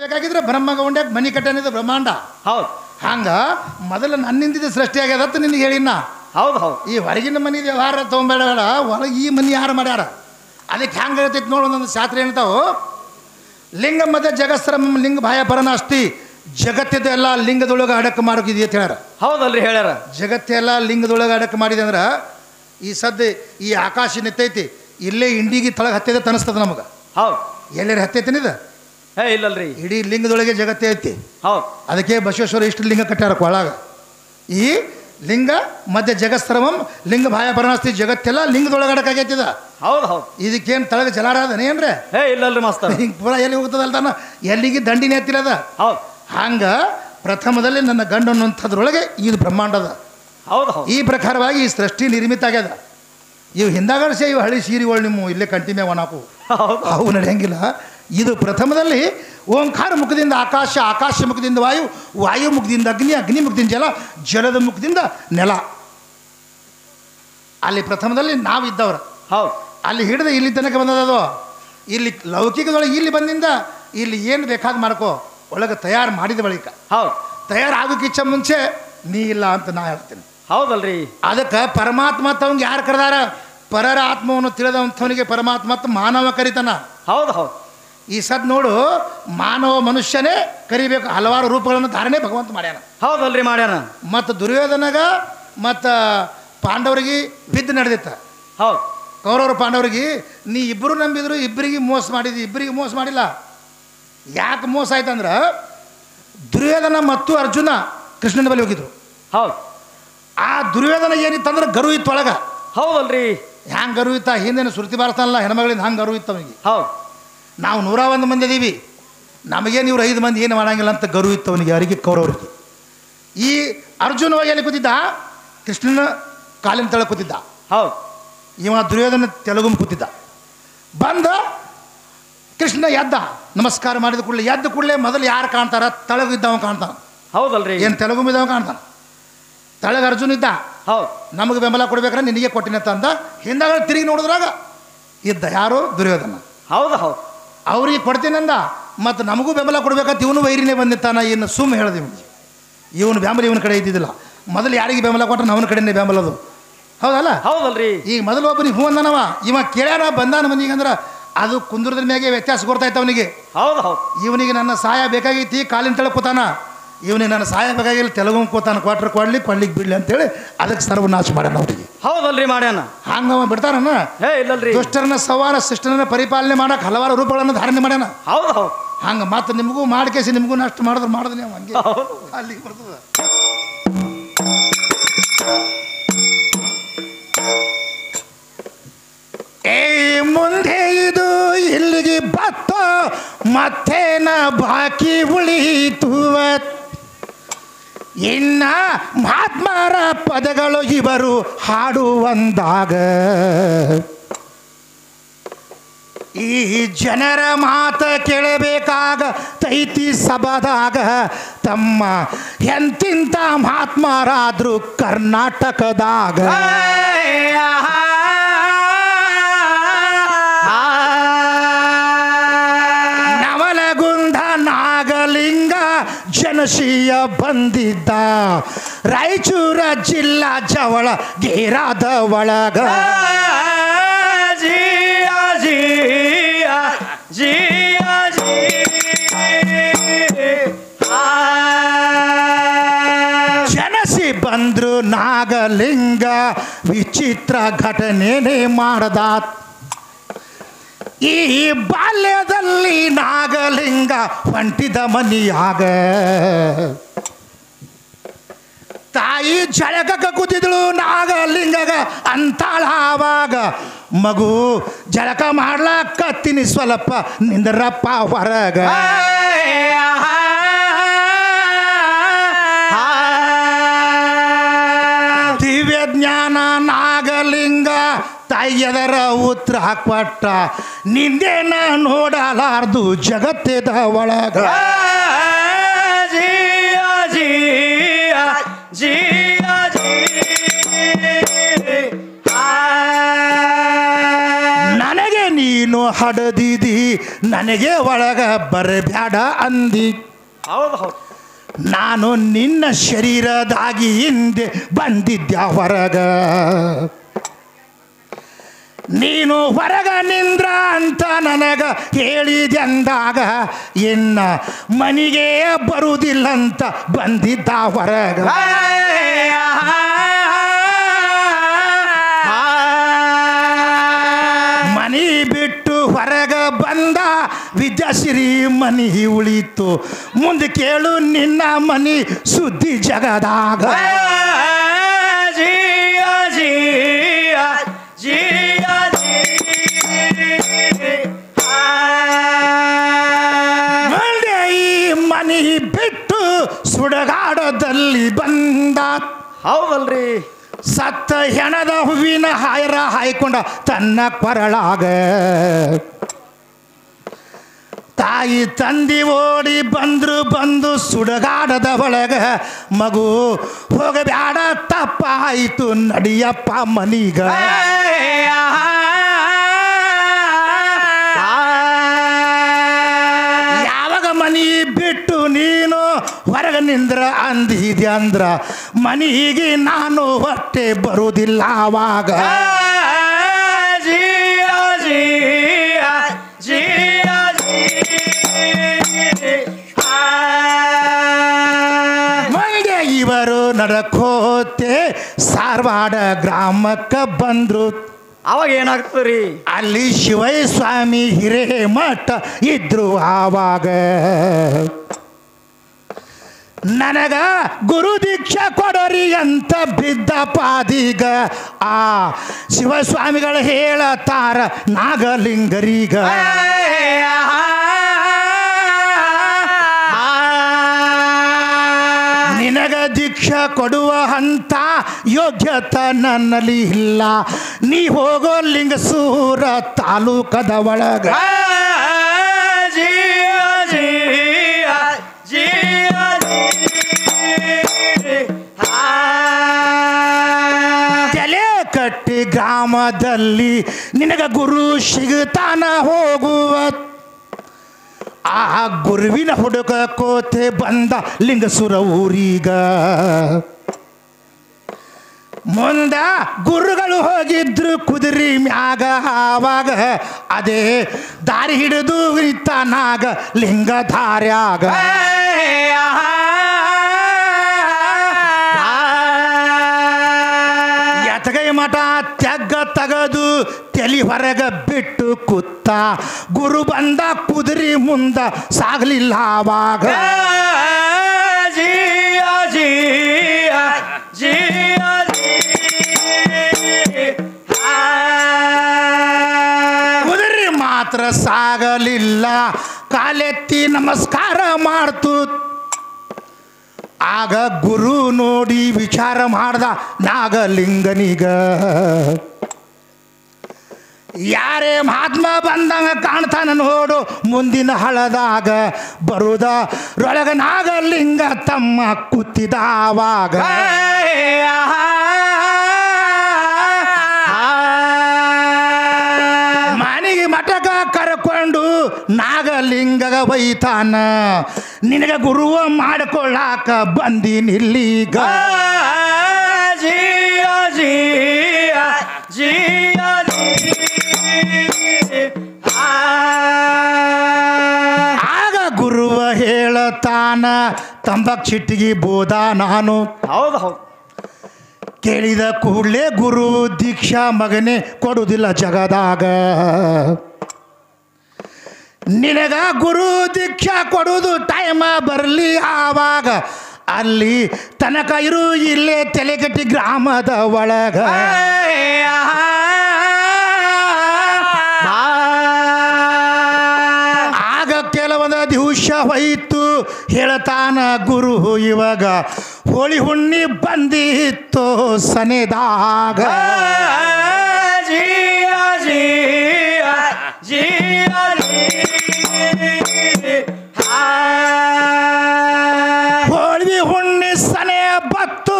ಬೇಕಾಗಿದ್ರೆ ಬ್ರಹ್ಮಗೌಂಡ್ಯಾಗ ಮನಿ ಕಟ್ಟನಿದ ಬ್ರಹ್ಮಾಂಡ. ಹೌದು. ಹಂಗ ಮೊದಲು ನನ್ನಿಂದ ಸೃಷ್ಟಿ ಆಗ್ಯದತ್ತ ನಿನಗೆ ಹೇಳಿನ. ಹೌದು ಹೌದು. ಈ ಹೊರಗಿನ ಮನಿ ವ್ಯವಹಾರ ತೊಗೊಂಬೇಡ, ಒಳಗೆ ಈ ಮನಿ ಯಾರು ಮಾಡ್ಯಾರ ಅದಕ್ಕೆ ಹೆಂಗೆ ಹೇಳ್ತೈತಿ ನೋಡು. ಒಂದೊಂದು ಶಾಸ್ತ್ರ ಹೇಳ್ತಾವು, ಲಿಂಗ ಮಧ್ಯ ಜಗಸ್ರಂ ಲಿಂಗ ಭಯ ಪರನಾಸ್ತಿ, ಜಗತ್ತಿದ ಎಲ್ಲ ಲಿಂಗದೊಳಗೆ ಅಡಕ ಮಾಡೋಕಿದೆ ಅಂತ ಹೇಳ್ಯಾರ. ಹೌದಲ್ರಿ ಹೇಳ್ಯಾರ. ಜಗತ್ತೆಲ್ಲ ಲಿಂಗದೊಳಗೆ ಅಡಕ ಮಾಡಿದೆ ಅಂದ್ರೆ ಈ ಸದ್ಯ ಈ ಆಕಾಶ ನಿತ್ತೈತಿ ಇಲ್ಲೇ ಇಂಡಿಗೆ ತಳಗೆ ಹತ್ತಿದೆ ತನಿಸ್ತದ ನಮಗೆ. ಹೌದು. ಎಲ್ಲರೂ ಹತ್ತೈತಿನಿದ ಇಲ್ಲಲ್ರಿ, ಇಡೀ ಲಿಂಗದೊಳಗೆ ಜಗತ್ತೇ ಐತಿ. ಹೌದು. ಅದಕ್ಕೆ ಬಸವೇಶ್ವರ ಇಷ್ಟು ಲಿಂಗ ಕಟ್ಟಾರ ಕೊಳಾಗ. ಈ ಲಿಂಗ ಮಧ್ಯ ಜಗತ್ಸರ್ವಂ ಲಿಂಗ ಭಾಯ ಪರನಾಸ್ತಿ, ಜಗತ್ತೆಲ್ಲ ಲಿಂಗದೊಳಗೆ ಅಡಕಾಗೈತಿದ. ಹೌದು ಹೌದು. ಇದಕ್ಕೇನು ತಳಗ ಜಲಾರಾಧನೆ ಏನ್ರೆ? ಇಲ್ಲಲ್ರಿ ಮಾಸ್ತರ್. ಹಿಂಗೆ ಪೂರ ಎಲ್ಲಿ ಹೋಗ್ತದಲ್ತಾನ, ಎಲ್ಲಿಗೆ ದಂಡಿನೇ ಹತ್ತಿರದ. ಹೌದು. ಹಂಗ ಪ್ರಥಮದಲ್ಲಿ ನನ್ನ ಗಂಡು ಅನ್ನುವಂಥದ್ರೊಳಗೆ ಇದು ಬ್ರಹ್ಮಾಂಡದ. ಹೌದು ಹೌದು. ಈ ಪ್ರಕಾರವಾಗಿ ಈ ಸೃಷ್ಟಿ ನಿರ್ಮಿತ ಆಗ್ಯದ. ಇವು ಹಿಂದಾಗಡಿಸಿ ಇವು ಹಳಿ ಸೀರಿಗಳು ನಿಮ್ಮ ಇಲ್ಲೇ ಕಂಟಿನ್ಯೂ ಒಣಾಕು ಅವು ನಡೆಯಂಗಿಲ್ಲ. ಇದು ಪ್ರಥಮದಲ್ಲಿ ಓಂಕಾರ ಮುಖದಿಂದ ಆಕಾಶ, ಆಕಾಶ ಮುಖದಿಂದ ವಾಯು, ವಾಯು ಮುಖದಿಂದ ಅಗ್ನಿ, ಅಗ್ನಿ ಮುಖದಿಂದ ಜಲ, ಜಲದ ಮುಖದಿಂದ ನೆಲ. ಅಲ್ಲಿ ಪ್ರಥಮದಲ್ಲಿ ನಾವಿದ್ದವ್ರು. ಹೌದು. ಅಲ್ಲಿ ಹಿಡಿದು ಇಲ್ಲಿ ತನಕ ಬಂದದದು. ಇಲ್ಲಿ ಲೌಕಿಕದೊಳಗೆ ಇಲ್ಲಿ ಬಂದಿಂದ ಇಲ್ಲಿ ಏನು ಬೇಕಾದ ಮಾಡ್ಕೋ, ಒಳಗೆ ತಯಾರು ಮಾಡಿದ ಬಳಿಕ. ಹೌದು. ತಯಾರಾಗೋಕ್ಕಿಂತ ಮುಂಚೆ ನೀ ಇಲ್ಲ ಅಂತ ನಾ ಹೇಳ್ತೀನಿ. ಹೌದಲ್ರಿ. ಅದಕ್ಕೆ ಪರಮಾತ್ಮ ತವಂಗೆ ಯಾರು ಕರೆದಾರ? ಪರರ ಆತ್ಮವನ್ನು ತಿಳಿದಂಥವನಿಗೆ ಪರಮಾತ್ಮ ಮಾನವ ಕರಿತಾನ. ಹೌದು ಹೌದು. ಈ ಸದ್ ನೋಡು, ಮಾನವ ಮನುಷ್ಯನೇ ಕರಿಬೇಕು. ಹಲವಾರು ರೂಪಗಳನ್ನು ಧಾರಣೆ ಭಗವಂತ ಮಾಡ್ಯಾನ. ಹೌದಲ್ರಿ ಮಾಡ್ಯಾನ. ಮತ್ತು ದುರ್ಯೋಧನಗ ಮತ್ತು ಪಾಂಡವರಿಗೆ ಬಿದ್ದು ನಡೆದಿತ್ತ. ಹೌದು. ಕೌರವರು ಪಾಂಡವರಿಗೆ ನೀ ಇಬ್ಬರು ನಂಬಿದ್ರು, ಇಬ್ಬರಿಗೆ ಮೋಸ ಮಾಡಿದ್ವಿ, ಇಬ್ಬರಿಗೆ ಮೋಸ ಮಾಡಿಲ್ಲ. ಯಾಕೆ ಮೋಸ ಆಯ್ತಂದ್ರೆ ದುರ್ಯೋಧನ ಮತ್ತು ಅರ್ಜುನ ಕೃಷ್ಣನ ಬಳಿ ಹೋಗಿದ್ರು. ಹೌದು. ಆ ದುರ್ಯೋಧನ ಏನಿತ್ತಂದ್ರೆ ಗರು ಇತ್ತು ಒಳಗ. ಹೌದಲ್ರಿ. ಹ್ಯಾಂಗೆ ಗರು ಇತ್ತ? ಹಿಂದೇನು ಶ್ರುತಿ ಬಾರಿಸ್ತಾನಲ್ಲ ಹೆಣ್ಮಗಳಿಂದ, ಹಂಗೆ ಗರು ಇತ್ತು ಅವನಿಗೆ. ಹೌದು. ನಾವು 101 ಮಂದಿ ಇದೀವಿ, ನಮಗೇನು ಇವ್ರು 5 ಮಂದಿ ಏನು ಮಾಡಂಗಿಲ್ಲ ಅಂತ ಗರು ಇತ್ತು ಅವನಿಗೆ, ಅವರಿಗೆ ಕೌರವರಿಗೆ. ಈ ಅರ್ಜುನ ಎಲ್ಲಿ ಕೂತಿದ್ದ? ಕೃಷ್ಣನ ಕಾಲಿನ ತಳ ಕೂತಿದ್ದ. ಹೌದು. ಇವ ದುರ್ಯೋಧನ ತೆಲುಗುಮ್ ಕೂತಿದ್ದ. ಬಂದ ಕೃಷ್ಣ ಎದ್ದ, ನಮಸ್ಕಾರ ಮಾಡಿದ ಕೂಡಲೇ ಎದ್ದ ಕೂಡಲೇ ಮೊದಲು ಯಾರು ಕಾಣ್ತಾರ? ತಳಗಿದ್ದವ ಕಾಣ್ತಾನ. ಹೌದಲ್ರಿ. ಏನು ತೆಲುಗುಮಿದ್ದವ ಕಾಣ್ತಾನ. ತಳಗ ಅರ್ಜುನ ಇದ್ದ. ಹೌದು. ನಮಗೆ ಬೆಂಬಲ ಕೊಡ್ಬೇಕ್ರೆ ನಿನಗೆ ಕೊಟ್ಟಿನತ್ತ ಅಂದ. ಹಿಂದಾಗ ತಿರುಗಿ ನೋಡಿದ್ರಾಗ ಇದ್ದ ಯಾರು? ದುರ್ಯೋಧನ. ಹೌದು ಹೌದು. ಅವ್ರಿಗೆ ಕೊಡ್ತೀನಂದ. ಮತ್ತು ನಮಗೂ ಬೆಂಬಲ ಕೊಡ್ಬೇಕಂತ ಇವನು ವೈರಿನೇ ಬಂದಿತ್ತಾನ. ಇನ್ನು ಸುಮ್ಮ ಹೇಳ್ದೆ ಇವನು ಬೆಂಬಲ ಇವನ ಕಡೆ ಇದ್ದಿದ್ದಿಲ್ಲ. ಮೊದಲು ಯಾರಿಗೆ ಬೆಂಬಲ ಕೊಟ್ಟ ಅವನ ಕಡೆನೇ ಬೆಂಬಲದು. ಹೌದಲ್ಲ? ಹೌದಲ್ರಿ. ಈಗ ಮೊದಲು ಒಬ್ಬನಿಗೆ ಹೂ ಅಂದನವ, ಇವ ಕೇಳ್ಯಾನ ಬಂದಾನ ಮನಿಗೆ ಅಂದ್ರೆ ಅದು ಕುಂದ್ರದ ಮ್ಯಾಗೆ ವ್ಯತ್ಯಾಸ ಗೊತ್ತಾಯ್ತು ಅವನಿಗೆ. ಹೌದು ಹೌದು. ಇವನಿಗೆ ನನ್ನ ಸಹಾಯ ಬೇಕಾಗೈತಿ, ಕಾಲಿನ ತಳ ಕೂತಾನ. ಇವನಿಗೆ ನನ್ನ ಸಹಾಯ ಬೇಕಾಗಿಲ್ಲ, ತೆಲುಗು ಕೂತಾನ. ಕ್ವಾಟ್ರ್ ಕೊಡ್ಲಿಕ್ಕೆ ಬಿಡ್ಲಿ ಅಂತೇಳಿ ಅದಕ್ಕೆ ಸರ್ವನಾಶ ಮಾಡ್ಯಾನ ಅವರಿಗೆ. ಹೌದಲ್ರಿ ಮಾಡ್ಯಾನ. ಹಂಗವ ಬಿಡ್ತಾರನ? ಇಲ್ಲಲ್ರಿ. ದುಷ್ಟರನ್ನ ಸಂಹಾರ, ಶಿಷ್ಟರನ್ನ ಪರಿಪಾಲನೆ ಮಾಡಕ್ಕೆ ಹಲವಾರು ರೂಪಗಳನ್ನು ಧಾರಣೆ ಮಾಡ್ಯಾನ. ಹೌದು ಹೌದು. ಹಂಗೆ ಮತ್ತೆ ನಿಮಗೂ ಮಾಡ್ಕೇಸಿ ನಿಮಗೂ ನಷ್ಟ ಮಾಡಿದ್ರೆ ನೀವು ಹಂಗೆ ಅಲ್ಲಿಗೆ ಬರ್ತದ. ಮುಂದೆ ಇದು ಇಲ್ಲಿಗೆ ಬತ್ತ ಮತ್ತೇನ ಬಾಕಿ ಉಳಿಯಿತು. ಇನ್ನ ಮಹಾತ್ಮರ ಪದಗಳು ಇವರು ಹಾಡುವಂದಾಗ ಈ ಜನರ ಮಾತ ಕೇಳಬೇಕಾಗ ತೈತಿ ಸಭಾದಾಗ ತಮ್ಮ ಎಂತಿಂತ ಮಹಾತ್ಮರಾದ್ರು ಕರ್ನಾಟಕದಾಗ. ನವಲಗುಂದ ನಾಗಲಿಂಗ ಜನಶೀಯ ಬಂದಿದ್ದ ರಾಯಚೂರ ಜಿಲ್ಲಾ ಜವಳ ಗೇರಾದ ಒಳಗ. ಜನಸಿ ಬಂದ್ರು ನಾಗಲಿಂಗ ವಿಚಿತ್ರ ಘಟನೆನೇ ಮಾಡದ. ಈ ಬಾಲ್ಯದಲ್ಲಿ ನಾಗಲಿಂಗ ಹೊಂಟಿದ ಮನಿಯಾಗ ತಾಯಿ ಜಳಕಕ್ಕೆ ಕೂತಿದ್ಳು ನಾಗಲಿಂಗಗ ಅಂತಾಳ. ಆವಾಗ ಮಗು ಜಳಕ ಮಾಡ್ಲಾಕತ್ತೀನಿ ಸ್ವಲ್ಪ ನಿಂದ್ರಪ್ಪ ಹೊರಗ. ದಿವ್ಯ ಜ್ಞಾನ ನಾಗಲಿಂಗ ತಾಯಿಯದರ ಉತ್ತರ ಕೊಟ್ಟ. ನಿಂದೇನ ನೋಡಲಾರ್ದು ಜಗತ್ತದ ಒಳಗ. ನನಗೆ ನೀನು ಹಡದಿದಿ ನನಗೆ ಒಳಗ ಬರಬ್ಯಾಡ ಅಂದಿ. ಹೌದು ಹೌದು. ನಾನು ನಿನ್ನ ಶರೀರದಾಗಿ ಹಿಂದೆ ಬಂದಿದ್ದ ಹೊರಗ, ನೀನು ಹೊರಗ ನಿಂದ್ರ ಅಂತ ನನಗ ಹೇಳಿದೆಂದಾಗ ಇನ್ನ ಮನೆಗೆ ಬರುವುದಿಲ್ಲಂತ ಬಂದಿದ್ದ ಹೊರಗ. ಮನಿ ಬಿಟ್ಟು ಹೊರಗ ಬಂದ ವಿದ್ಯಾಶ್ರೀ ಮನಿ ಉಳಿತು. ಮುಂದೆ ಕೇಳು ನಿನ್ನ ಮನಿ ಸುದ್ದಿ ಜಗದಾಗ. ಮಂಡ್ಯ ಈ ಮನಿ ಬಿಟ್ಟು ಸುಡಗಾಡದಲ್ಲಿ ಬಂದ. ಹೌದಲ್ರಿ. ಸತ್ತ ಹೆಣದ ಹೂವಿನ ಹಾಯರ ಹಾಯ್ಕೊಂಡ ತನ್ನ ಕೊರಳಾಗ. ತಾಯಿ ತಂದಿ ಓಡಿ ಬಂದು ಸುಡಗಾಡದ ಒಳಗ, ಮಗು ಹೋಗಬ್ಯಾಡ ತಪ್ಪಾಯಿತು ನಡಿಯಪ್ಪ ಮನೀಗ. ಯಾವಾಗ ಮನಿ ಬಿಟ್ಟು ನೀನು ಹೊರಗ ನಿಂದ್ರ ಅಂದಿದ್ಯ ಅಂದ್ರ ಮನಿಗೆ ನಾನು ಹೊಟ್ಟೆ ಬರುವುದಿಲ್ಲ ಆವಾಗ. ಮಂಡ್ಯ ಇವರು ನಡಕೋತೆ ಸಾರವಾಡ ಗ್ರಾಮಕ್ಕೆ ಬಂದ್ರು. ಅವಾಗ ಏನಾಗ್ತದ್ರಿ? ಅಲ್ಲಿ ಶಿವಯ್ಯ ಸ್ವಾಮಿ ಹಿರೇಮಠ ಇದ್ರು. ಆವಾಗ ನನಗ ಗುರು ದೀಕ್ಷಾ ಕೊಡೋರಿ ಅಂತ ಬಿದ್ದ ಪಾದಿಗ ಆ ಶಿವಸ್ವಾಮಿಗಳು ಹೇಳತಾರ ನಾಗಲಿಂಗರಿಗ. ನಿನಗ ದೀಕ್ಷಾ ಕೊಡುವ ಹಂತ ಯೋಗ್ಯತೆ ನನ್ನಲ್ಲಿ ಇಲ್ಲ, ನೀ ಹೋಗೋ ಲಿಂಗಸೂರ ತಾಲೂಕದ ಒಳಗ. ತಲೆ ಕಟ್ಟಿ ಗ್ರಾಮದಲ್ಲಿ ನಿನಗ ಗುರು ಸಿಗುತ್ತಾನ ಹೋಗುವ. ಆ ಗುರುವಿನ ಹುಡುಗ ಕೋತೆ ಬಂದ ಲಿಂಗಸುರ ಊರಿಗ. ಮುಂದ ಗುರುಗಳು ಹೋಗಿದ್ರು ಕುದುರೆ ಮ್ಯಾಗ. ಆವಾಗ ಅದೇ ದಾರಿ ಹಿಡಿದು ನಿಂತಾನಾಗ ಲಿಂಗ ಧಾರ್ಯಾಗ. ಎತಗೈ ಮಠ ತೆಗ್ಗ ತಗದು ತಲಿ ಹೊರಗ ಬಿಟ್ಟು ಕುತ್ತ. ಗುರು ಬಂದ ಕುದುರೆ ಮುಂದ ಸಾಗಲಿಲ್ಲ ಆವಾಗ. ಕುದುರೆ ಮಾತ್ರ ಸಾಗಲಿಲ್ಲ, ಕಾಲೆತ್ತಿ ನಮಸ್ಕಾರ ಮಾಡ್ತು. ಆಗ ಗುರು ನೋಡಿ ವಿಚಾರ ಮಾಡ್ದ ನಾಗಲಿಂಗನಿಗ. ಯಾರೇ ಮಹಾತ್ಮ ಬಂದಂಗ ಕಾಣ್ತಾನ ನೋಡು ಮುಂದಿನ ಹಳದಾಗ. ಬರುದ ರೊಳಗ ನಾಗಲಿಂಗ ತಮ್ಮ ಕೂತಿದ ಆವಾಗ. ಮನೆಗೆ ಮಠಕ ಕರ್ಕೊಂಡು ನಾಗಲಿಂಗಗ ಒಯ್ತಾನ. ನಿನಗ ಗುರುವ ಮಾಡಿಕೊಳ್ಳಾಕ ಬಂದಿನಿಲ್ಲೀಗ. ಆಗ ಗುರುವ ಹೇಳತಾನ ತಂಬಾಕ್ ಚಿಟ್ಟಿಗೆ ಬೋದ ನಾನು. ಹೌದು ಹೌದು. ಕೇಳಿದ ಕೂಡಲೇ ಗುರು ದೀಕ್ಷಾ ಮಗನೇ ಕೊಡುವುದಿಲ್ಲ ಜಗದಾಗ. ನಿನಗ ಗುರು ದೀಕ್ಷಾ ಕೊಡುವುದು ಟೈಮ ಬರಲಿ ಆವಾಗ. ಅಲ್ಲಿ ತನಕ ಇರು ಇಲ್ಲೇ ತಲೆಗಟ್ಟಿ ಗ್ರಾಮದ ಒಳಗ. ಆಗ ಕೆಲವೊಂದು ದಿವಸ ಹೋಯಿತು ಹೇಳ್ತಾನ ಗುರು ಇವಾಗ ಹೋಳಿ ಹುಣ್ಣಿ ಬಂದಿತ್ತು ಸನೆದಾಗ. ಹೋಳಿ ಹುಣ್ಣಿ ಸನೆ ಬತ್ತು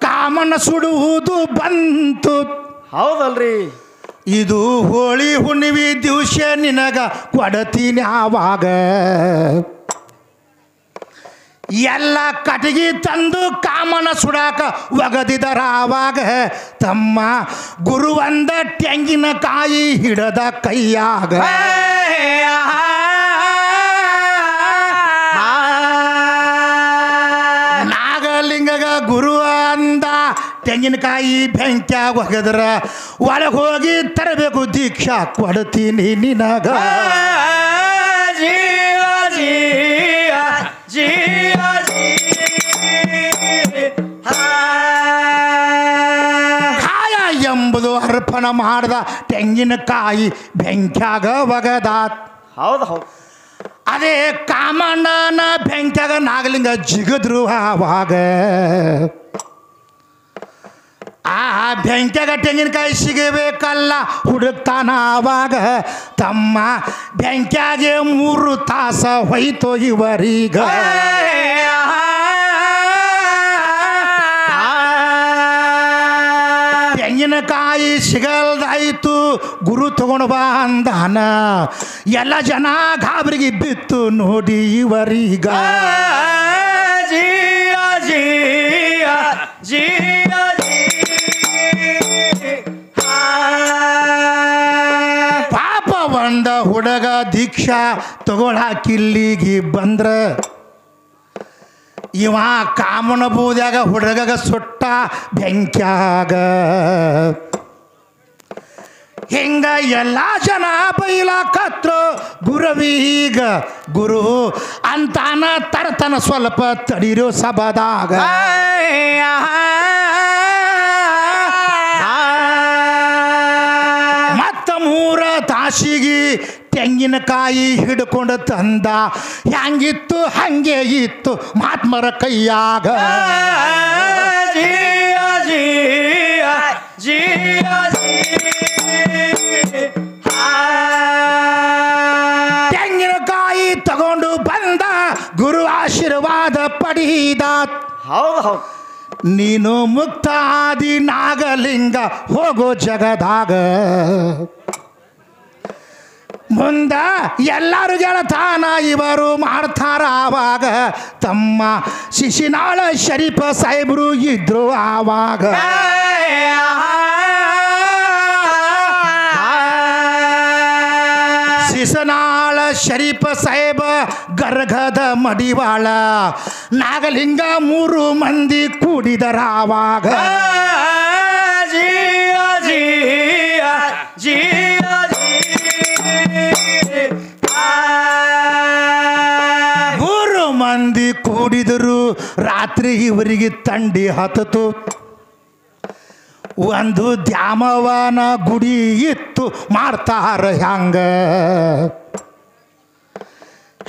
ಕಾಮನ ಸುಡುವುದು ಬಂತು. ಹೌದಲ್ರಿ. ಇದು ಹೋಳಿ ಹುಣ್ಣಿಮೆ ದಿವಸ ನಿನಗ ಕೊಡತೀನಿ ಆವಾಗ ಎಲ್ಲ ಕಟಗಿ ತಂದು ಕಾಮನ ಸುಡಾಕ ಒಗದಿದರ ಆವಾಗ ತಮ್ಮ ಗುರುವಂದ ತೆಂಗಿನಕಾಯಿ ಹಿಡದ ಕೈಯಾಗ ನಾಗಲಿಂಗಗ ಗುರು ಅಂದ ತೆಂಗಿನಕಾಯಿ ಬೆಂಕ್ಯಾಗ ಒಗದ್ರ ಒಳಗೆ ಹೋಗಿ ತರಬೇಕು ದೀಕ್ಷಾ ಕೊಡ್ತೀನಿ ನಿನಗ ಕಾಯ ಎಂಬುದು ಅರ್ಪಣ ಮಾಡ್ದ ತೆಂಗಿನಕಾಯಿ ಬೆಂಕ್ಯಾಗ ಒಗದಾತ್ ಹೌದು ಹೌದು ಅದೇ ಕಾಮಣ್ಣನ ಬೆಂಕ್ಯಾಗ ನಾಗಲಿಂಗ ಜಿಗದ್ರು ಆವಾಗ ಆ ಬೆಂಕ್ಯಾಗ ತೆಂಗಿನಕಾಯಿ ಸಿಗಬೇಕಲ್ಲ ಹುಡುಕ್ತಾನ ಆವಾಗ ತಮ್ಮ ಬೆಂಕ್ಯಾಗೆ 3 ತಾಸ ಹೋಯ್ತು ಇವರೀಗ ತೆಂಗಿನಕಾಯಿ ಸಿಗಲ್ದಾಯ್ತು ಗುರು ತಗೊಂಡು ಬಾ ಅಂದಾನ ಎಲ್ಲ ಜನ ಗಾಬರಿಗೆ ಬಿತ್ತು ನೋಡಿ ಇವರೀಗ ಪಾಪ ಒಂದ ಹುಡುಗ ದೀಕ್ಷಾ ತಗೊಳಕಿಲ್ಲಿಗೆ ಬಂದ್ರ ಇವ ಕಾಮನ ಬೂದ್ಯಾಗ ಹುಡುಗಗ ಸುಟ್ಟ ಬೆಂಕ್ಯಾಗ ಹಿಂಗ ಎಲ್ಲ ಜನ ಬೈಲಾಕತ್ರು ಗುರುವೀಗ ಗುರು ಅಂತಾನ ತರತನ ಸ್ವಲ್ಪ ತಡಿರೋ ಸಭದಾಗ ಮತ್ತ 3 ತಾಸಿಗೆ ತೆಂಗಿನಕಾಯಿ ಹಿಡ್ಕೊಂಡು ತಂದ ಹೆಂಗಿತ್ತು ಹಂಗೆ ಇತ್ತು ಮಹಾತ್ಮರ ಕೈಯಾಗ ತೆಂಗಿನಕಾಯಿ ತಗೊಂಡು ಬಂದ ಗುರು ಆಶೀರ್ವಾದ ಪಡೀದ ಹೌದು ಹೌದು ನೀನು ಮುಕ್ತ ಆದಿ ನಾಗಲಿಂಗ ಹೋಗೋ ಜಗದಾಗ ಮುಂದ ಎಲ್ಲರೂ ಗೆಳತಾನ ಇವರು ಮಾಡ್ತಾರ ಆವಾಗ ತಮ್ಮ ಶಿಶಿನಾಳ ಶರೀಫ ಸಾಹೇಬ್ರು ಇದ್ರು ಆವಾಗ ಶಿಶನಾಳ ಶರೀಫ ಸಾಹೇಬ ಗರ್ಗದ ಮಡಿವಾಳ ನಾಗಲಿಂಗ 3 ಮಂದಿ ಕೂಡಿದರ ಆವಾಗ ಮಂದಿ ಕೂಡಿದರು ರಾತ್ರಿ ಇವರಿಗೆ ತಂಡಿ ಹತ್ತಿತು ಒಂದು ದ್ಯಾಮವನ ಗುಡಿ ಇತ್ತು ಮಾಡ್ತಾರ ಹ್ಯಾಂಗ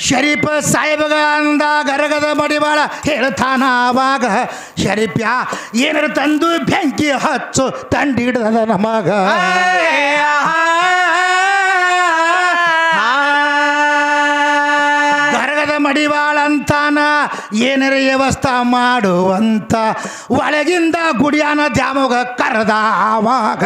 ಶರೀಫ ಸಾಹೇಬಗ ಅಂದ ಗರಗದ ಮಡಿವಾಳ ಹೇಳ್ತಾನ ಆವಾಗ ಶರೀಫ್ಯ ಏನಾರ ತಂದು ಬೆಂಕಿ ಹಚ್ಚು ತಂಡಿ ಹಿಡ್ದ ನಮಗ ಮಡಿವಾಳ ಅಂತಾನ ಏನಾರ ವ್ಯವಸ್ಥೆ ಮಾಡುವಂತ ಒಳಗಿಂದ ಗುಡಿಯಾನ ದ್ಯಾಮೋಗ ಕರೆದ ಆವಾಗ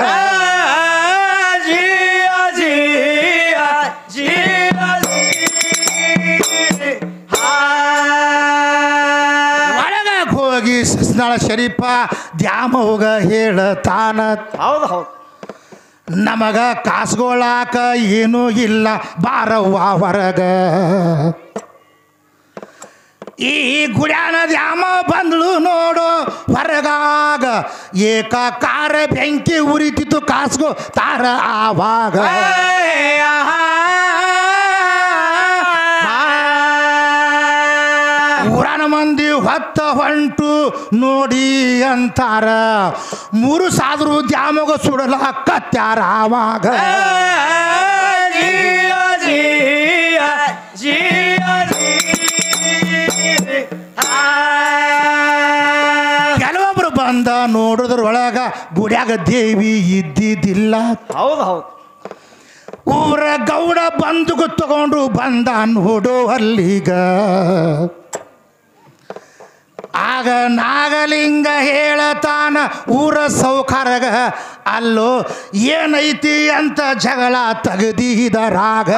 ಒಳಗ ಹೋಗಿ ಶಿಶಿನಾಳ ಶರೀಫ ದ್ಯಾಮೋಗ ಹೇಳ್ತಾನ ಹೌದು ಹೌದು ನಮಗ ಕಾಸ್ಗೊಳಾಕ ಏನೂ ಇಲ್ಲ ಬಾರವ್ವ ಹೊರಗ ಈ ಗುಡ್ಯಾನ ದ್ಯಾಮ ಬಂದ್ಳು ನೋಡು ಹೊರಗಾಗ ಏಕಾಕಾರ ಬೆಂಕಿ ಉರಿತಿತ್ತು ಕಾಸ್ಗೋ ತಾರ ಆವಾಗ ಊರನ ಮಂದಿ ಹೊತ್ತ ಹೊಂಟು ನೋಡಿ ಅಂತಾರ 3 ಸಾದ್ರು ದ್ಯಾಮಗ ಸುಡಲಾಕತ್ಯಾರ ಆವಾಗ ಕೆಲವೊಬ್ರು ಬಂದ ನೋಡಿದ್ರೊಳಗ ಗುಡ್ಯಾಗ ದೇವಿ ಇದ್ದಿದ್ದಿಲ್ಲ ಹೌದು ಹೌದು ಊರ ಗೌಡ ಬಂದುಗು ತಗೊಂಡು ಬಂದ ನೋಡೋ ಅಲ್ಲಿಗ ಆ ಆಗ ನಾಗಲಿಂಗ ಹೇಳತಾನ ಊರ ಸೌಖಾರಗ ಅಲ್ಲೋ ಏನೈತಿ ಅಂತ ಜಗಳ ತೆಗೆದಿದರಾಗ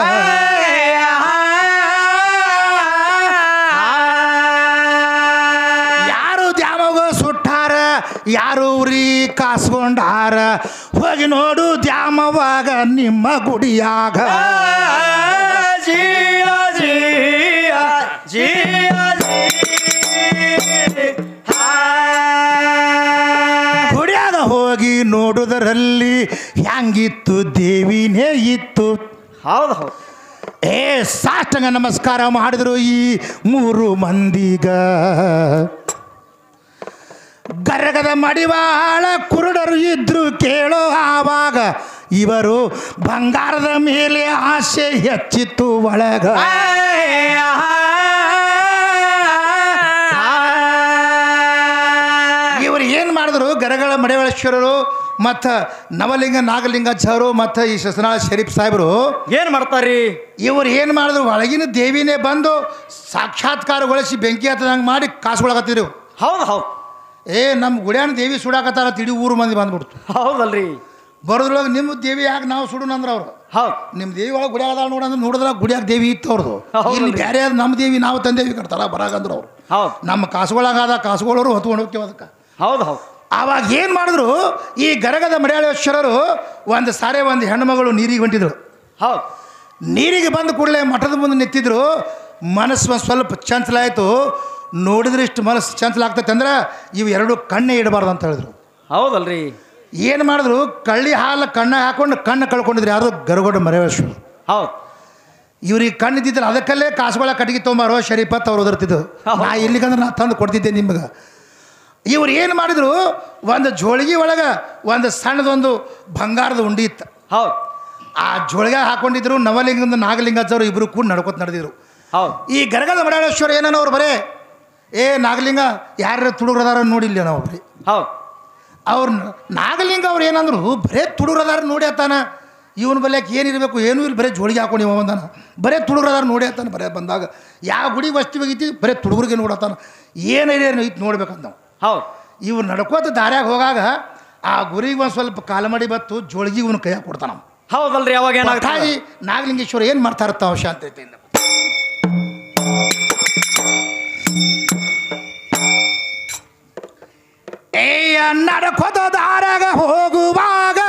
ಯಾರು ದ್ಯಾಮಗ ಸುಟ್ಟಾರ ಯಾರು ಉರಿ ಕಾಸ್ಕೊಂಡಾರ ಹೋಗಿ ನೋಡು ದ್ಯಾಮವಾಗ ನಿಮ್ಮ ಗುಡಿಯಾಗ ಗುಡಿಯಾಗ ಹೋಗಿ ನೋಡುವುದರಲ್ಲಿ ಹ್ಯಾಂಗಿತ್ತು ದೇವಿನೇ ಇತ್ತು. ಹೌದು ಹೌದು. ಸಾಷ್ಟಾಂಗ ನಮಸ್ಕಾರ ಮಾಡಿದ್ರು ಈ 3 ಮಂದಿಗ. ಗರಗದ ಮಡಿವಾಳ ಕುರುಡರು ಇದ್ರು ಕೇಳೋ ಆವಾಗ ಇವರು ಬಂಗಾರದ ಮೇಲೆ ಆಸೆ ಹೆಚ್ಚಿತ್ತು ಒಳಗ. ಇವರು ಏನು ಮಾಡಿದ್ರು ಗರಗಳ ಮಡಿವಾಳೇಶ್ವರರು ಮತ್ತು ನವಲಿಂಗ ನಾಗಲಿಂಗಾಚಾರ್ಯರು ಮತ್ತು ಈ ಶಸ್ನಾಳ ಶರೀಫ್ ಸಾಹೇಬರು ಏನು ಮಾಡ್ತಾರ್ರಿ? ಇವರು ಏನು ಮಾಡಿದ್ರು ಒಳಗಿನ ದೇವಿನೇ ಬಂದು ಸಾಕ್ಷಾತ್ಕಾರಗೊಳಿಸಿ ಬೆಂಕಿ ಹತ್ತದಂಗೆ ಮಾಡಿ ಕಾಸುಗೊಳಕತ್ತಿದ್ರು. ಹೌದು ಹೌದು. ನಮ್ಮ ಗುಡಿಯಾನ ದೇವಿ ಸುಡಾಕತ್ತಾರ ತಿಳಿ ಊರು ಮಂದಿ ಬಂದ್ಬಿಡ್ತು. ಹೌದಲ್ರಿ. ಬರೋದ್ರೊಳಗೆ ನಿಮ್ಮ ದೇವಿ ಯಾಕೆ ನಾವು ಸುಡೋಣ ಅಂದ್ರೆ ಅವ್ರು ಹೌದು ನಿಮ್ಮ ದೇವಿ ಒಳಗೆ ಗುಡಿಯಾಗ ಅದಾವ ನೋಡಂದ್ರೆ ನೋಡಿದ್ರೆ ಗುಡಿಯಾಗ ದೇವಿ ಇತ್ತು ಅವ್ರದ್ದು. ಇಲ್ಲಿ ಬೇರೆ ನಮ್ಮ ದೇವಿ ನಾವು ತಂದೇವಿ ಕಟ್ತಾರ ಬರಾಗಂದ್ರು ಅವ್ರು. ಹೌದು. ನಮ್ಮ ಕಾಸುಗಳಾಗದ ಕಾಸುಗಳವರು ಹೊತ್ಕೊಂಡು ಹೋಗ್ತೇವೆ ಅದಕ್ಕೆ. ಹೌದು ಹೌದು. ಆವಾಗ ಏನು ಮಾಡಿದ್ರು ಈ ಗರಗದ ಮಡಿವಾಳೇಶ್ವರರು ಒಂದು ಸಾರೆ ಒಂದು ಹೆಣ್ಮಗಳು ನೀರಿಗೆ ಹೊಂಟಿದ್ರು. ಹೌದು. ನೀರಿಗೆ ಬಂದ ಕೂಡಲೇ ಮಠದ ಮುಂದೆ ನಿಂತಿದ್ರು. ಮನಸ್ಸು ಸ್ವಲ್ಪ ಚಂಚಲ ಆಯಿತು. ನೋಡಿದ್ರೆ ಇಷ್ಟು ಮನಸ್ಸು ಚಂಚಲ ಆಗ್ತೈತೆ ಅಂದ್ರೆ ಇವು 2 ಕಣ್ಣೇ ಇಡಬಾರ್ದು ಅಂತ ಹೇಳಿದ್ರು. ಹೌದಲ್ರಿ. ಏನು ಮಾಡಿದ್ರು ಕಳ್ಳಿ ಹಾಲು ಕಣ್ಣಾಗ ಹಾಕೊಂಡು ಕಣ್ಣು ಕಳ್ಕೊಂಡಿದ್ರು. ಯಾರು ಗರಗಡ ಮಡಿವಾಳೇಶ್ವರ. ಹೌದು. ಇವ್ರಿಗೆ ಕಣ್ಣಿದ್ದಿದ್ರು ಅದಕ್ಕಲ್ಲೇ ಕಾಸುಗಳ ಕಟ್ಟಿಗೆ ತೊಗೊಂಬಾರೋ ಶರೀಫತ್ ಅವ್ರು ಓದಿರ್ತಿದ್ದು. ನಾ ಇಲ್ಲಿಗಂದ್ರೆ ನಾ ತಂದು ಕೊಡ್ತಿದ್ದೆ ನಿಮ್ಗೆ. ಇವ್ರು ಏನು ಮಾಡಿದ್ರು ಒಂದು ಜೋಳಿಗೆ ಒಳಗೆ ಒಂದು ಸಣ್ಣದೊಂದು ಬಂಗಾರದ ಉಂಡಿ ಇತ್ತು. ಹೌದು. ಆ ಜೋಳಿಗೆ ಹಾಕೊಂಡಿದ್ರು. ನವಲಿಂಗದ ನಾಗಲಿಂಗಾಚಾರ್ಯರು ಇಬ್ಬರು ಕೂಡ ನಡ್ಕೊತ ನಡೆದಿದ್ರು. ಹೌದು. ಈ ಗರಗದ ಮಡಿವಾಳೇಶ್ವರ ಏನೋ ಅವ್ರು ಬರೇ ನಾಗಲಿಂಗ ಯಾರು ತುಡುಗ್ರದಾರ ನೋಡಿಲ್ಲ ನಾವು ಬರೀ. ಹೌದು. ಅವ್ರು ನಾಗಲಿಂಗ ಅವ್ರು ಏನಂದ್ರು ಬರೇ ತುಡುಗ್ರದಾರ ನೋಡಿ ಅತ್ತಾನ. ಇವನು ಬಲ್ಯಾಕೆ ಏನಿರಬೇಕು ಏನೂ ಇಲ್ಲಿ ಬರೀ ಜೋಳಿಗೆ ಹಾಕೊಂಡು ಇವ ಬಂದಾನ. ಬರೇ ತುಡುಗ್ರದಾರ ನೋಡಿ ಅತ್ತಾನ. ಬರೇ ಬಂದಾಗ ಯಾವ ಗುಡಿ ವಸ್ತಿ ಹೋಗೈತಿ ಬರೇ ತುಡುಗ್ರಿಗೆ ನೋಡತ್ತಾನ. ಏನಿದೆ ಐತಿ ನೋಡ್ಬೇಕಂತ ನಾವು. ಹೌದು. ಇವ್ರು ನಡ್ಕೋತ ದಾರ್ಯಾಗ ಹೋಗಾಗ ಆ ಗುರಿಗೆ ಒಂದು ಸ್ವಲ್ಪ ಕಾಲಮಡಿ ಬತ್ತು ಜೋಳಿಗೆ ಇವನು ಕೈಯಾಗ ಕೊಡ್ತಾನ. ಹೌದಲ್ರಿ. ಅವಾಗ ಏನಾಗಿ ನಾಗಲಿಂಗೇಶ್ವರ ಏನು ಮಾಡ್ತಾ ಇರ್ತಾವ ಶಾಂತತೆಯಿಂದ ನಡ್ಕೋತ ದಾರ್ಯಾಗ ಹೋಗುವಾಗ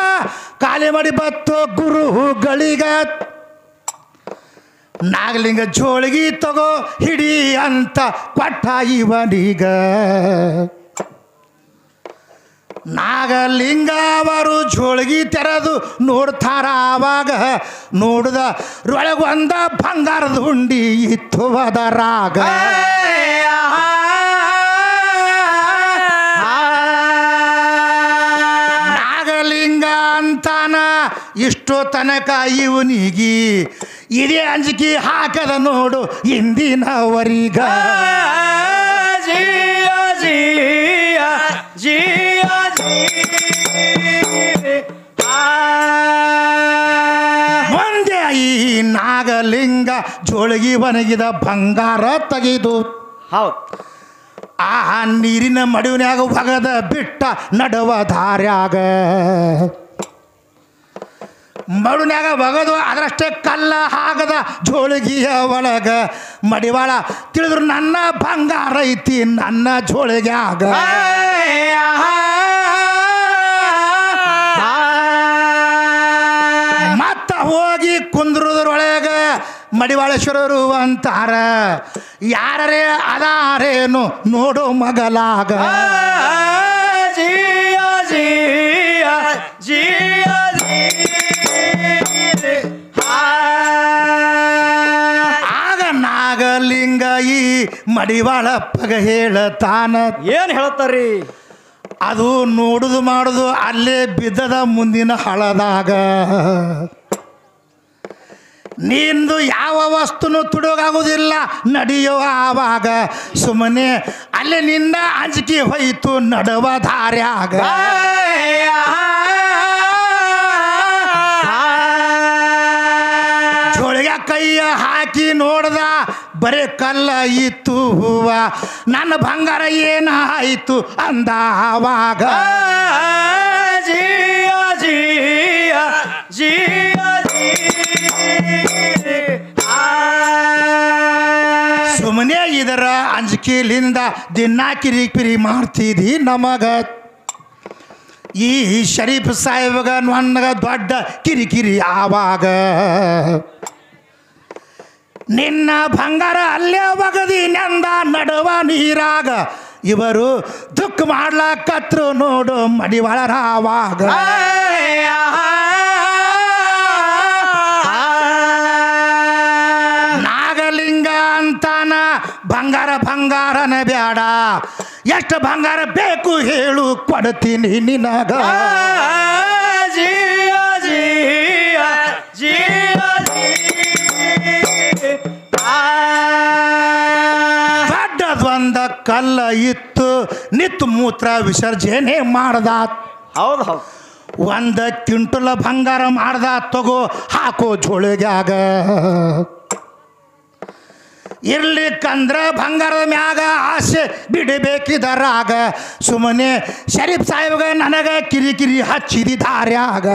ಕಾಲಿ ಮಾಡಿ ಬತ್ತು ಗುರುಗಳಿಗ. ನಾಗಲಿಂಗ ಜೋಳಿಗೆ ತಗೋ ಹಿಡಿ ಅಂತ ಕೊಟ್ಟ ಇವನೀಗ. ನಾಗಲಿಂಗ ಅವರು ಜೋಳಿಗೆ ತೆರೆದು ನೋಡ್ತಾರ. ಆವಾಗ ನೋಡಿದ ಒಳಗೊಂದ ಬಂಗಾರದ ಹುಂಡಿ ಇತ್ತು ಅದರಾಗ. ನಾಗಲಿಂಗ ಅಂತಾನ ಇಷ್ಟು ತನಕ ಇವನಿಗಿ ಇದೇ ಅಂಜಿಕೆ ಹಾಕದ ನೋಡು ಇಂದಿನವರಿಗ. ಮುಂದೆ ಈ ನಾಗಲಿಂಗ ಜೋಳಿಗೆ ಒಣಗಿದ ಬಂಗಾರ ತೆಗೆದು ಹೌದು ಆ ನೀರಿನ ಮಡುವಿನಾಗ ಒಗದ ಬಿಟ್ಟ ನಡುವ ದಾರ್ಯಾಗ. ಮಡುನ್ಯಾಗ ಒಗದು ಅದರಷ್ಟೇ ಕಲ್ಲ ಹಾಗದ ಜೋಳಿಗೆಯ ಒಳಗ. ಮಡಿವಾಳ ತಿಳಿದ್ರು ನನ್ನ ಬಂಗಾರ ಐತಿ ನನ್ನ ಜೋಳಿಗ್ಯಾಗ. ಮತ್ತ ಹೋಗಿ ಕುಂದ್ರದ್ರೊಳಗ ಮಡಿವಾಳೇಶ್ವರರು ಅಂತಾರ ಯಾರೇ ಅದಾರೇನು ನೋಡು ಮಗಲಾಗ. ಆಗ ನಾಗಲಿಂಗ ಈ ಮಡಿವಾಳಪ್ಪಗ ಹೇಳತಾನ. ಏನು ಹೇಳ್ತಾರ್ರಿ? ಅದು ನೋಡುದು ಮಾಡುದು ಅಲ್ಲೇ ಬಿದ್ದದ ಮುಂದಿನ ಹಳದಾಗ. ನಿಂದು ಯಾವ ವಸ್ತುನು ತುಡುಗಾಗುವುದಿಲ್ಲ ನಡೆಯುವ ಆವಾಗ. ಸುಮ್ಮನೆ ಅಲ್ಲೇ ನಿನ್ನ ಅಂಜಿಕೆ ಹೋಯಿತು ನಡುವ ದಾರ್ಯಾಗ. ಜೋಳಿಗೆ ಕೈಯ ಹಾಕಿ ನೋಡ್ದ ಬರೇ ಕಲ್ಲ ಇತ್ತು ಹೂವ ನನ್ನ ಬಂಗಾರ ಏನಾಯಿತು ಅಂದ ಆವಾಗ ಜಿಯ ಜಿಯ ಜಿಯ ಸುಮ್ಮನೆ ಇದರ ಅಂಜಿಕೆಲಿಂದ ದಿನ ಕಿರಿಕಿರಿ ಮಾಡ್ತಿದ್ದಿ ನಮಗ ಈ ಶರೀಫ್ ಸಾಹೇಬಗ ನನಗ ದೊಡ್ಡ ಕಿರಿಕಿರಿ ಆವಾಗ ನಿನ್ನ ಬಂಗಾರ ಅಲ್ಲೇ ಒಗದಿ ನೆಂದ ನಡುವ ನೀರಾಗ ಇವರು ದುಃಖ ಮಾಡ್ಲಾಕತ್ರು ನೋಡು ಮಡಿವಾಳರಾವಾಗ ನಾಗಲಿಂಗ ಅಂತಾನ ಬಂಗಾರ ಬಂಗಾರನ ಬ್ಯಾಡ ಎಷ್ಟು ಬಂಗಾರ ಬೇಕು ಹೇಳು ಕೊಡ್ತೀನಿ ನಿನಗ ಜಿಯ ಜಿಯ ಜಿಯ ದೊಡ್ಡದೊಂದ ಕಲ್ಲ ಇತ್ತು ನಿತ್ತು ಮೂತ್ರ ವಿಸರ್ಜನೆ ಮಾಡ್ದ ಹೌದು ಹೌದು ಒಂದ ಕ್ವಿಂಟಲ್ ಬಂಗಾರ ಮಾಡ್ದ ತಗೋ ಹಾಕೋ ಜೋಳಿಗ್ಯಾಗ ಇರ್ಲಿಕ್ಕಂದ್ರ ಬಂಗಾರದ ಮ್ಯಾಗ ಆಸೆ ಬಿಡಬೇಕಿದರಾಗ ಸುಮ್ಮನೆ ಶರೀಫ್ ಸಾಹೇಬ್ಗ ನನಗ ಕಿರಿಕಿರಿ ಹಚ್ಚಿದಿ ದಾರ್ಯಾಗ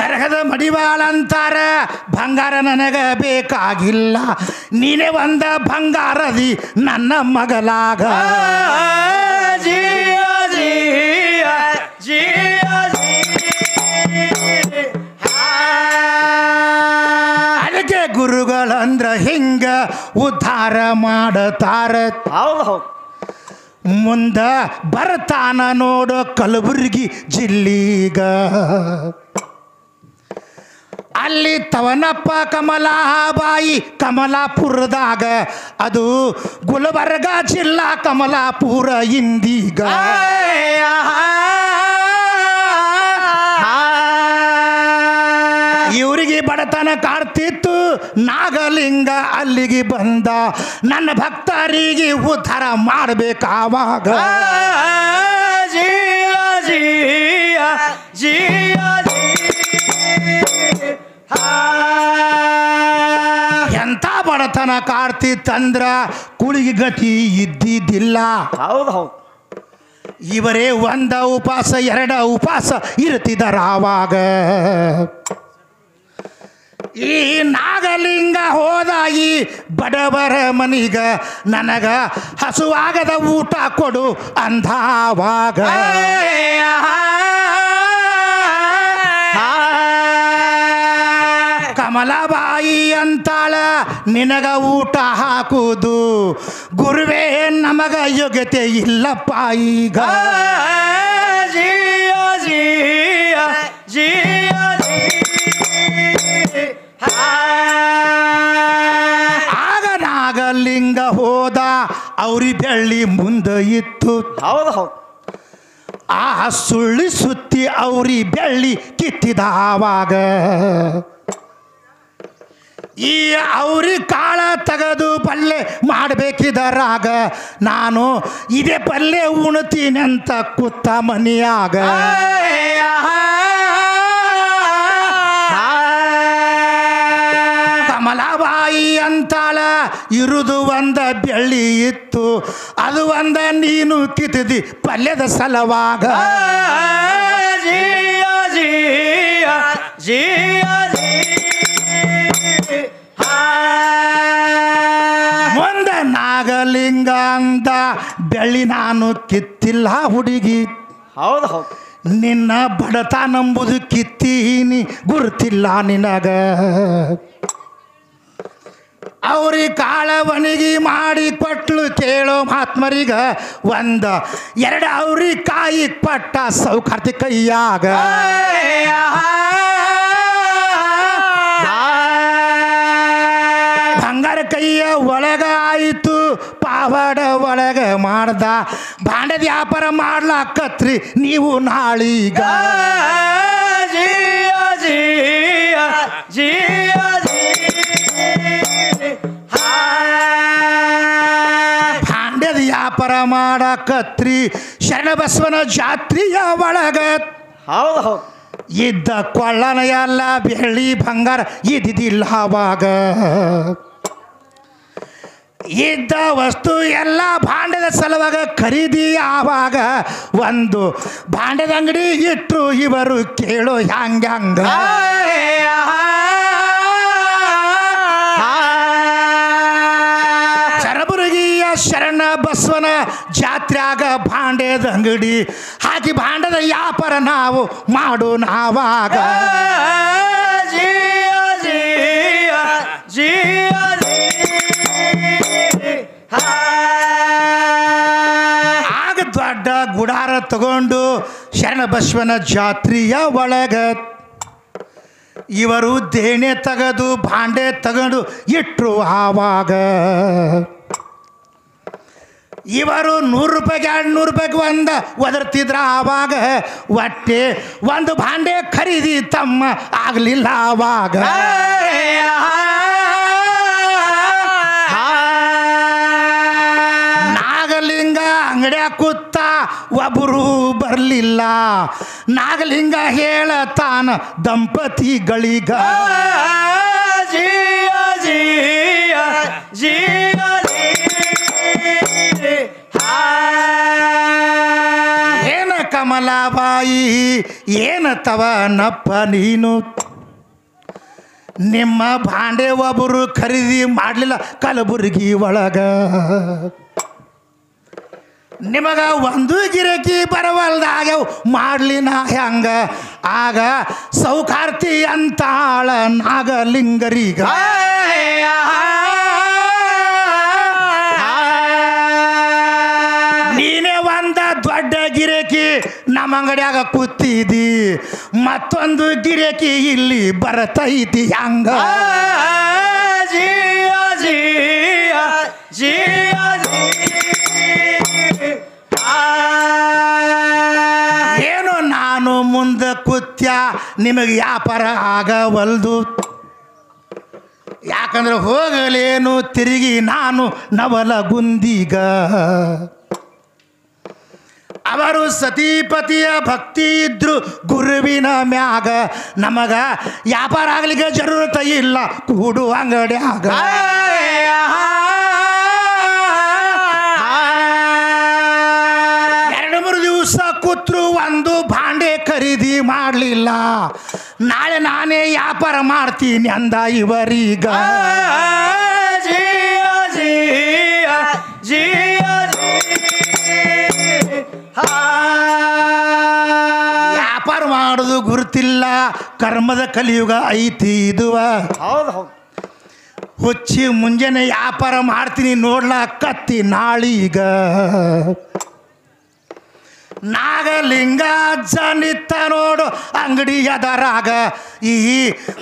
ಗರಗದ ಮಡಿವಾಳ ಅಂತಾರ ಬಂಗಾರ ನನಗ ಬೇಕಾಗಿಲ್ಲ ನೀನೇ ಒಂದ ಬಂಗಾರದಿ ನನ್ನ ಮಗಲಾಗ ಜಿಯ ಜಿಯ ಜಿಯ ಅದಕ್ಕೆ ಗುರುಗಳಂದ್ರ ಹಿಂಗ ಉದ್ಧಾರ ಮಾಡತಾರ ಹೌದು ಹೌದು ಮುಂದ ಬರ್ತಾನ ನೋಡು ಕಲಬುರ್ಗಿ ಜಿಲ್ಲೀಗ ಅಲ್ಲಿ ತವನಪ್ಪ ಕಮಲಾಬಾಯಿ ಕಮಲಾಪುರದಾಗ ಅದು ಗುಲ್ಬರ್ಗ ಜಿಲ್ಲಾ ಕಮಲಾಪುರ ಇಂದೀಗ ಇವರಿಗೆ ಬಡತನ ಕಾಡ್ತಿತ್ತು ನಾಗಲಿಂಗ ಅಲ್ಲಿಗೆ ಬಂದ ನನ್ನ ಭಕ್ತರಿಗೆ ಉದ್ಧಾರ ಮಾಡಬೇಕಾವಾಗ ಜಿಯ ಜಿಯ ಜಿಯ ಎಂಥ ಬಡತನ ಕಾಡ್ತಿತ್ತಂದ್ರ ಕುಳಿಗೆ ಗತಿ ಇದ್ದಿದ್ದಿಲ್ಲ ಹೌದು ಹೌದು ಇವರೇ ಒಂದ ಉಪವಾಸ ಎರಡ ಉಪವಾಸ ಇರ್ತಿದ್ದಾರ ಆವಾಗ ಈ ನಾಗಲಿಂಗ ಹೋದ ಈ ಬಡವರ ಮನಿಗ ನನಗ ಹಸುವಾಗದ ಊಟ ಕೊಡು ಅಂದಾವಾಗ ಕಮಲಾಬಾಯಿ ಅಂತಾಳ ನಿನಗ ಊಟ ಹಾಕುವುದು ಗುರುವೇ ನಮಗ ಯೋಗ್ಯತೆ ಇಲ್ಲಪ್ಪ ಈಗ ಜಿಯ ಜಿಯ ಜಿಯ ಆಗ ನಾಗಲಿಂಗ ಹೋದ ಅವ್ರಿ ಬೆಳ್ಳಿ ಮುಂದೆ ಇತ್ತು ಹೌದು ಹೌದು ಆ ಸುಳ್ಳಿ ಸುತ್ತಿ ಅವ್ರಿ ಬೆಳ್ಳಿ ಕಿತ್ತಿದ ಆವಾಗ ಈ ಅವ್ರಿ ಕಾಳ ತೆಗೆದು ಪಲ್ಲೆ ಮಾಡಬೇಕಿದರಾಗ ನಾನು ಇದೇ ಪಲ್ಲೆ ಉಣ್ತೀನಂತ ಕೂತ ಮನಿಯಾಗ ಕಮಲಾಬಾಯಿ ಅಂತಾಳ ಇರುದು ಒಂದ ಬೆಳ್ಳಿ ಇತ್ತು ಅದು ಒಂದ ನೀನು ಕಿತ್ತಿದಿ ಪಲ್ಯದ ಸಲವಾಗ ಜಿಯ ಜಿಯ ಜಿಯ ಮುಂದ ನಾಗಲಿಂಗ ಅಂದ ಬೆಳ್ಳಿ ನಾನು ಕಿತ್ತಿಲ್ಲ ಹುಡುಗಿ ಹೌದು ಹೌದು ನಿನ್ನ ಬಡತನಂಬುದು ಕಿತ್ತೀನಿ ಗುರುತಿಲ್ಲ ನಿನಗ ಅವ್ರಿಗೆ ಕಾಳವನಿಗೆ ಮಾಡಿ ಕೊಟ್ಲು ಕೇಳೋ ಮಹಾತ್ಮರಿಗ ಒಂದ ಎರಡು ಅವ್ರಿಗೆ ಕಾಯಿ ಪಟ್ಟ ಸೌಕರ್ತಿ ಕೈಯಾಗ ಬಂಗಾರ ಕೈಯ ಒಳಗ ಆಯಿತು ಪಾವಡ ಒಳಗ ಮಾಡ್ದ ಭಾಂಡದ ವ್ಯಾಪಾರ ಮಾಡ್ಲಾಕತ್ರಿ ನೀವು ನಾಳೀಗ ಜಿಯ ಜಿಯ ಜಿಯ ಭಾಂಡ್ಯದ ವ್ಯಾಪಾರ ಮಾಡಾಕತ್ರಿ ಶರಣಬಸವನ ಜಾತ್ರೆಯ ಒಳಗ ಹೌದು ಹೌದು ಇದ್ದ ಕೊಳ್ಳನ ಎಲ್ಲ ಬೆಳ್ಳಿ ಬಂಗಾರ ಇದ್ದಿದ್ದಿಲ್ಲ ಆವಾಗ ಇದ್ದ ವಸ್ತು ಎಲ್ಲ ಭಾಂಡದ ಸಲುವಾಗ ಖರೀದಿ ಆವಾಗ ಒಂದು ಭಾಂಡದ ಅಂಗಡಿ ಇಟ್ಟರು ಇವರು ಕೇಳೋ ಹ್ಯಾಂಗ ಚರಬುರಗಿಯ ಶರಣ ಬಸವನ ಜಾತ್ರ್ಯಾಗ ಭಾಂಡದ ಅಂಗಡಿ ಹಾಕಿ ಭಾಂಡದ ವ್ಯಾಪಾರ ನಾವು ಮಾಡು ನಾವಾಗ ಆಗ ದೊಡ್ಡ ಗುಡಾರ ತಗೊಂಡು ಶರಣ ಬಸವನ ಜಾತ್ರೆಯ ಒಳಗ ಇವರು ದೇಣೆ ತೆಗೆದು ಭಾಂಡೆ ತಗೊಂಡು ಇಟ್ಟರು ಆವಾಗ ಇವರು 100 ರೂಪಾಯಿಗೆ 200 ರೂಪಾಯಿಗೆ ಒಂದು ಒದರ್ತಿದ್ರ ಆವಾಗ ಒಟ್ಟೆ ಒಂದು ಭಾಂಡೆ ಖರೀದಿ ತಮ್ಮ ಆಗಲಿಲ್ಲ ಆವಾಗ ನಾಗಲಿಂಗ ಅಂಗಡಿಯ ಕೂತ ಒಬ್ಬರು ಬರಲಿಲ್ಲ ನಾಗಲಿಂಗ ಹೇಳತಾನ ದಂಪತಿಗಳಿಗ ಏನ ಕಮಲಾಬಾಯಿ ಏನ ತವನಪ್ಪ ನೀನು ನಿಮ್ಮ ಭಾಂಡೆ ಒಬ್ಬರು ಖರೀದಿ ಮಾಡಲಿಲ್ಲ ಕಲಬುರಗಿ ಒಳಗ ನಿಮಗ ಒಂದು ಗಿರಕಿ ಬರವಲ್ದಾಗ ಮಾಡಲಿ ನಾ ಹೆಂಗ ಆಗ ಸೌಕಾರ್ತಿ ಅಂತಾಳ ನಾಗಲಿಂಗರಿಗ ನೀನೇ ಒಂದ ದೊಡ್ಡ ಗಿರಕಿ ನಮ್ಮ ಅಂಗಡಿಯಾಗ ಕೂತಿದ್ದಿ ಮತ್ತೊಂದು ಗಿರಕಿ ಇಲ್ಲಿ ಬರತೈತಿ ಹಂಗ ಏನು ನಾನು ಮುಂದೆ ಕೂತ್ಯ ನಿಮಗೆ ವ್ಯಾಪಾರ ಆಗವಲ್ದು ಯಾಕಂದ್ರೆ ಹೋಗಲೇನು ತಿರುಗಿ ನಾನು ನವಲಗುಂದಿಗ ಅವರು ಸತೀಪತಿಯ ಭಕ್ತಿ ಇದ್ರು ಗುರುವಿನ ಮ್ಯಾಗ ನಮಗ ವ್ಯಾಪಾರ ಆಗ್ಲಿಕ್ಕೆ ಜರೂರತ ಇಲ್ಲ ಕೂಡು ಅಂಗಡಿಯಾಗ ಕೂತ್ರು ಒಂದು ಭಾಂಡೆ ಖರೀದಿ ಮಾಡಲಿಲ್ಲ ನಾಳೆ ನಾನೇ ವ್ಯಾಪಾರ ಮಾಡ್ತೀನಿ ಅಂದ ಇವರೀಗ ವ್ಯಾಪಾರ ಮಾಡೋದು ಗುರುತಿಲ್ಲ ಕರ್ಮದ ಕಲಿಯುಗ ಐತಿ ಇದುವ ಹುಚ್ಚಿ ಮುಂಜಾನೆ ವ್ಯಾಪಾರ ಮಾಡ್ತೀನಿ ನೋಡ್ಲಾ ಕತ್ತಿ ನಾಳೀಗ ನಾಗಲಿಂಗ ಜನಿತ ನೋಡು ಅಂಗಡಿ ಎದರಾಗ ಈ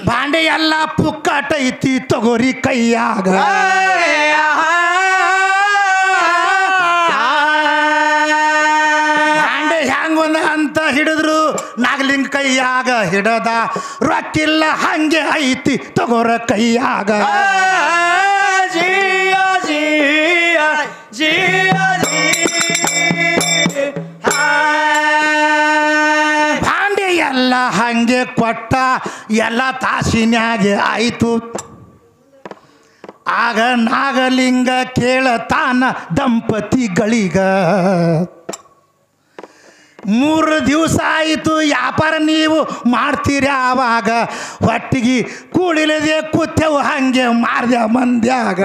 ಭಾಂಡೆ ಎಲ್ಲ ಪುಕ್ಕಟೈತಿ ತಗೋರಿ ಕೈಯಾಗ ಭಾಂಡೆ ಹ್ಯಾಂಗೊಂದು ಅಂತ ಹಿಡಿದ್ರು ನಾಗಲಿಂಗ ಕೈಯಾಗ ಹಿಡದ ರೊಕ್ಕಿಲ್ಲ ಹಂಗೆ ಐತಿ ತಗೋರ ಕೈಯಾಗ ಭಾಂಡೆ ಎಲ್ಲ ಹಂಗೆ ಕೊಟ್ಟ ಎಲ್ಲ ತಾಸಿನ್ಯಾಗೆ ಆಯಿತು ಆಗ ನಾಗಲಿಂಗ ಕೇಳತಾನ ದಂಪತಿಗಳಿಗ 3 ದಿವಸ ಆಯಿತು ವ್ಯಾಪಾರ ನೀವು ಮಾಡ್ತೀರಿ ಆವಾಗ ಹೊಟ್ಟಿಗೆ ಕೂಡಿಲ್ಲದೆ ಕೂತೆವು ಹಂಗೆ ಮಾರ್ದ ಮಂದ್ಯಾಗ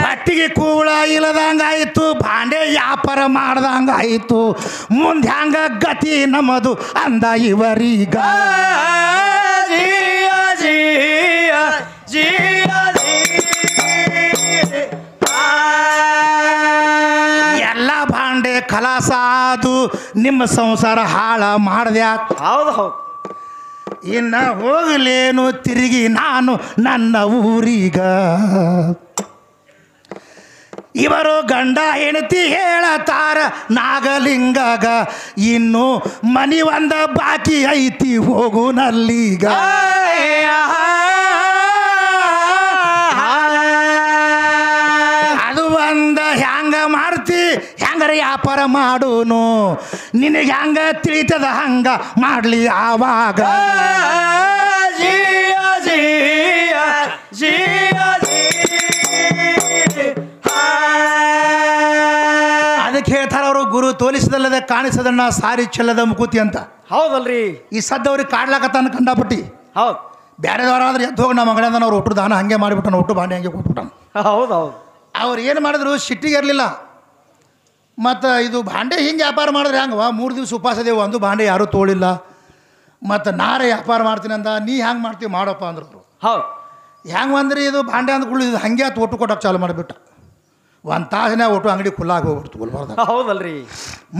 ಹೊಟ್ಟಿಗೆ ಕೂಳ ಇಲ್ಲದಂಗಾಯಿತು ಭಾಂಡೆ ವ್ಯಾಪಾರ ಮಾಡ್ದಂಗಾಯಿತು ಮುಂದೆ ಹಂಗ ಗತಿ ನಮ್ಮದು ಅಂದ ಇವರೀಗ ಎಲ್ಲ ಭಾಂಡೆ ಖಲಾಸ ಆದು ನಿಮ್ಮ ಸಂಸಾರ ಹಾಳ ಮಾಡ್ದ್ಯಾ ಹೌದು ಹೌದು ಇನ್ನು ಹೋಗಲೇನು ತಿರುಗಿ ನಾನು ನನ್ನ ಊರಿಗ ಇವರು ಗಂಡ ಹೆಂಡತಿ ಹೇಳತಾರ ನಾಗಲಿಂಗಗ ಇನ್ನು ಮನಿ ಒಂದ ಬಾಕಿ ಐತಿ ಹೋಗು ನಲ್ಲಿಗ ಅದು ಒಂದ ಹ್ಯಾಂಗ ಮಾಡ್ತಿ ಹ್ಯಾಂಗ ಅಂದ್ರೆ ವ್ಯಾಪಾರ ಮಾಡೋನು ನಿನಗೆ ಹಂಗ ತಿಳಿತದ ಹಂಗ ಮಾಡ್ಲಿ ಆವಾಗ ಜಿಯ ಜಿಯ ಜಿಯ ಅದಕ್ಕೆ ಹೇಳ್ತಾರ ಅವರು ಗುರು ತೋಲಿಸದಲ್ಲದ ಕಾಣಿಸದನ್ನ ಸಾರಿ ಚೆಲ್ಲದ ಮುಕುತಿ ಅಂತ. ಹೌದಲ್ರಿ. ಈ ಸದ್ದವ್ರಿಗೆ ಕಾಡ್ಲಾಕತ್ತಾನ ಕಂಡಾಪಟ್ಟಿ. ಹೌದು. ಬೇರೆದವರಾದ್ರೆ ಎದ್ದು ಹೋಗಿ ನಮ್ಮ ಮಗಳಂದ ಅವ್ರು ಒಟ್ಟು ದಾನ ಹಂಗೆ ಮಾಡಿಬಿಟ್ಟಾನ, ಒಟ್ಟು ಬಾಂಡೆ ಹಂಗೆ ಕೊಟ್ಬಿಟ್ಟಾನ. ಹೌದು ಹೌದು. ಅವ್ರು ಏನು ಮಾಡಿದ್ರು ಸಿಟ್ಟಿಗೆ ಇರಲಿಲ್ಲ. ಮತ್ತು ಇದು ಬಾಂಡೆ ಹಿಂಗೆ ವ್ಯಾಪಾರ ಮಾಡಿದ್ರೆ ಹಂಗವ 3 ದಿವಸ ಉಪವಾಸದೇವು, ಒಂದು ಬಾಂಡೆ ಯಾರೂ ತೋಳಿಲ್ಲ. ಮತ್ತು ನಾರೇ ವ್ಯಾಪಾರ ಮಾಡ್ತೀನಿ ಅಂದ, ನೀ ಹ್ಯಾಂಗೆ ಮಾಡ್ತೀವಿ ಮಾಡಪ್ಪ ಅಂದ್ರು ಅವರು. ಹೌದು. ಹೆಂಗೆ ಅಂದ್ರೆ ಇದು ಬಾಂಡೆ ಅಂದ್ಕೊಳ್ಳಿ ಇದು ಹಂಗೆ ಆತು ಒಟ್ಟು ಕೊಟ್ಟಕ್ಕೆ ಚಾಲು ಮಾಡಿಬಿಟ್ಟ. ಒಂದು ತಾಸಿನ ಒಟ್ಟು ಅಂಗಡಿ ಖುಲ್ಲಾಗಿ ಹೋಗ್ಬಿಡ್ತು ಗುಲ್ಬರ್ದ. ಹೌದಲ್ರಿ.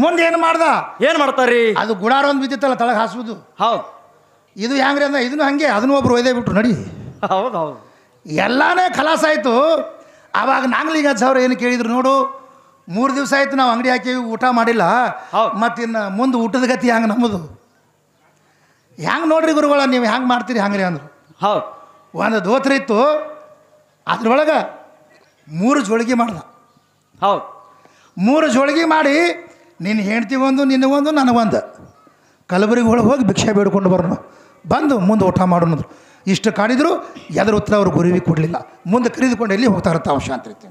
ಮುಂದೆ ಏನು ಮಾಡ್ದ, ಏನು ಮಾಡ್ತಾರ್ರಿ, ಅದು ಗುಡಾರ ಒಂದು ಬಿದ್ದಿತ್ತಲ್ಲ ತಳಗೆ ಹಾಸ್ಬೋದು. ಹೌದು. ಇದು ಹೆಂಗ್ರಿ ಅಂದ, ಇದನ್ನು ಹಾಗೆ ಅದನ್ನು ಒಬ್ರು ಒಯ್ದೇ ಬಿಟ್ರು ನಡಿ. ಹೌದು ಹೌದು. ಎಲ್ಲಾನೇ ಖಲಾಸ ಆಯಿತು. ಆವಾಗ ನಾಂಗ್ಲಿಗೆ 10,000 ಏನು ಕೇಳಿದ್ರು ನೋಡು, 3 ದಿವಸ ಆಯಿತು ನಾವು ಅಂಗಡಿ ಹಾಕಿ ಊಟ ಮಾಡಿಲ್ಲ, ಮತ್ತಿನ್ನು ಮುಂದೆ ಊಟದ ಗತಿ ಹಂಗೆ ನಮ್ಮದು ಹೆಂಗೆ ನೋಡ್ರಿ ಗುರುಗಳ ನೀವು ಹೆಂಗೆ ಮಾಡ್ತೀರಿ ಹಂಗ್ರಿ ಅಂದರು. ಹೌದು. ಒಂದು ದೋತ್ರ ಇತ್ತು, ಅದ್ರೊಳಗೆ 3 ಜೋಳಿಗೆ ಮಾಡ್ದ. ಹೌದು. 3 ಜೋಳಿಗೆ ಮಾಡಿ ನಿನ್ನ ಹೆಂಡ್ತಿಗೊಂದು ನಿನಗೊಂದು ನನಗೊಂದು ಕಲಬುರಗಿ ಒಳಗೆ ಹೋಗಿ ಭಿಕ್ಷೆ ಬೇಡ್ಕೊಂಡು ಬರೋಣ, ಬಂದು ಮುಂದೆ ಊಟ ಮಾಡೋಣಂದ್ರು. ಇಷ್ಟು ಕಾಡಿದ್ರು ಎದ್ರ ಉತ್ತರ ಅವ್ರು ಗುರುವಿಗೆ ಕೊಡಲಿಲ್ಲ. ಮುಂದೆ ಕರೆದುಕೊಂಡು ಎಲ್ಲಿ ಹೋಗ್ತಾ ಇರುತ್ತೆ ಅವಶ್ಯ ಅಂತ ರೀತಿ.